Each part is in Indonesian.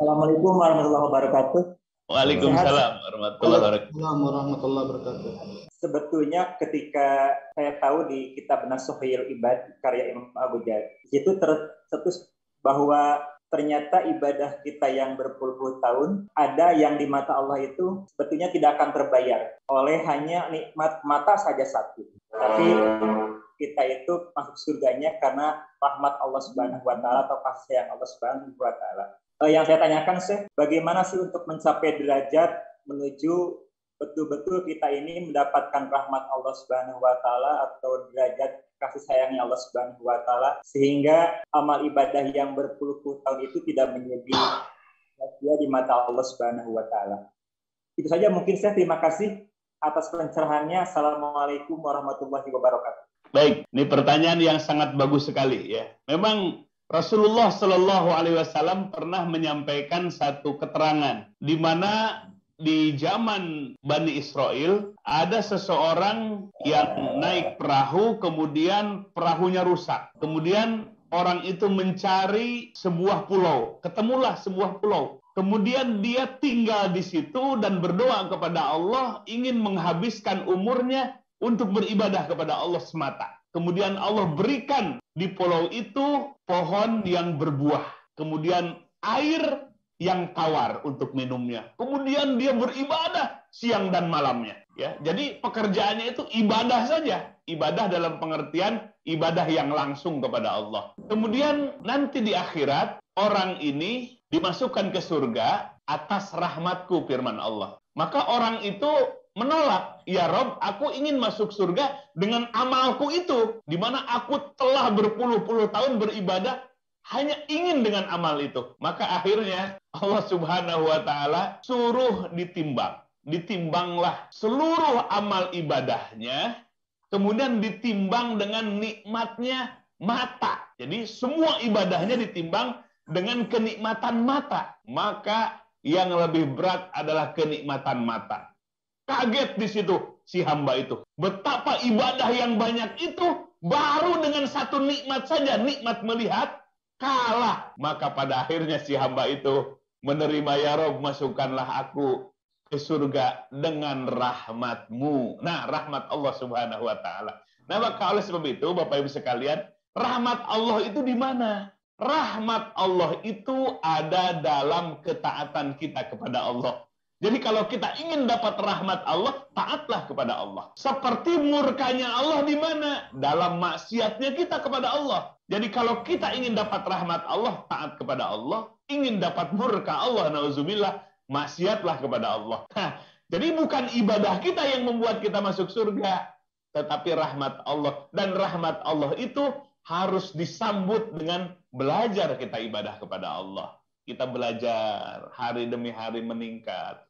Assalamualaikum warahmatullahi wabarakatuh. Sehat. Waalaikumsalam warahmatullahi wabarakatuh. Waalaikumsalam warahmatullahi wabarakatuh. Sebetulnya ketika saya tahu di kitab Nasuhil Ibad karya Imam Abu Jad, itu tercetus bahwa ternyata ibadah kita yang berpuluh-puluh tahun ada yang di mata Allah itu sebetulnya tidak akan terbayar oleh hanya nikmat mata saja satu. Tapi kita itu masuk surganya karena rahmat Allah Subhanahu wa taala atau kasih sayang Allah Subhanahu wa taala. Yang saya tanyakan sih, bagaimana sih untuk mencapai derajat menuju betul-betul kita ini mendapatkan rahmat Allah Subhanahu wa taala atau derajat kasih sayangnya Allah Subhanahu wa taala sehingga amal ibadah yang berpuluh-puluh tahun itu tidak menjadi sia-sia di mata Allah Subhanahu wa taala. Itu saja mungkin saya terima kasih atas pencerahannya. Assalamualaikum warahmatullahi wabarakatuh. Baik, ini pertanyaan yang sangat bagus sekali ya. Memang Rasulullah Shallallahu Alaihi Wasallam pernah menyampaikan satu keterangan di mana di zaman Bani Israel ada seseorang yang naik perahu, kemudian perahunya rusak. Kemudian orang itu mencari sebuah pulau, ketemulah sebuah pulau. Kemudian dia tinggal di situ dan berdoa kepada Allah, ingin menghabiskan umurnya untuk beribadah kepada Allah semata. Kemudian Allah berikan di pulau itu pohon yang berbuah. Kemudian air yang tawar untuk minumnya. Kemudian dia beribadah siang dan malamnya. Ya, jadi pekerjaannya itu ibadah saja. Ibadah dalam pengertian ibadah yang langsung kepada Allah. Kemudian nanti di akhirat orang ini dimasukkan ke surga atas rahmatku, firman Allah. Maka orang itu menolak, ya Rob, aku ingin masuk surga dengan amalku itu, di mana aku telah berpuluh-puluh tahun beribadah hanya ingin dengan amal itu. Maka akhirnya Allah Subhanahu wa taala suruh ditimbang. Ditimbanglah seluruh amal ibadahnya, kemudian ditimbang dengan nikmatnya mata. Jadi semua ibadahnya ditimbang dengan kenikmatan mata. Maka yang lebih berat adalah kenikmatan mata. Kaget di situ si hamba itu. Betapa ibadah yang banyak itu baru dengan satu nikmat saja, nikmat melihat, kalah. Maka pada akhirnya si hamba itu menerima, ya Rob, masukkanlah aku ke surga dengan rahmatmu. Nah, rahmat Allah Subhanahu wa taala. Nah, maka oleh sebab itu, Bapak Ibu sekalian, rahmat Allah itu di mana? Rahmat Allah itu ada dalam ketaatan kita kepada Allah. Jadi kalau kita ingin dapat rahmat Allah, taatlah kepada Allah. Seperti murkanya Allah di mana? Dalam maksiatnya kita kepada Allah. Jadi kalau kita ingin dapat rahmat Allah, taat kepada Allah. Ingin dapat murka Allah, na'udzubillah, maksiatlah kepada Allah. Nah, jadi bukan ibadah kita yang membuat kita masuk surga, tetapi rahmat Allah. Dan rahmat Allah itu harus disambut dengan belajar kita ibadah kepada Allah. Kita belajar hari demi hari meningkat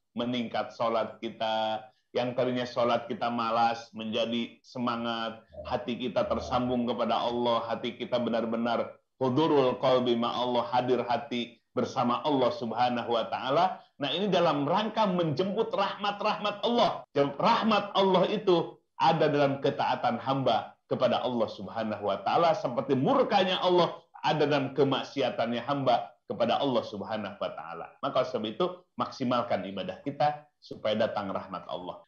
sholat kita, yang tadinya sholat kita malas menjadi semangat, hati kita tersambung kepada Allah, hati kita benar-benar hudurul qalbi ma'allah, hadir hati bersama Allah Subhanahu wa taala. Nah, ini dalam rangka menjemput rahmat-rahmat Allah. Rahmat Allah itu ada dalam ketaatan hamba kepada Allah Subhanahu wa taala, seperti murkanya Allah ada dalam kemaksiatannya hamba kepada Allah Subhanahu wa taala. Maka sebab itu maksimalkan ibadah kita supaya datang rahmat Allah.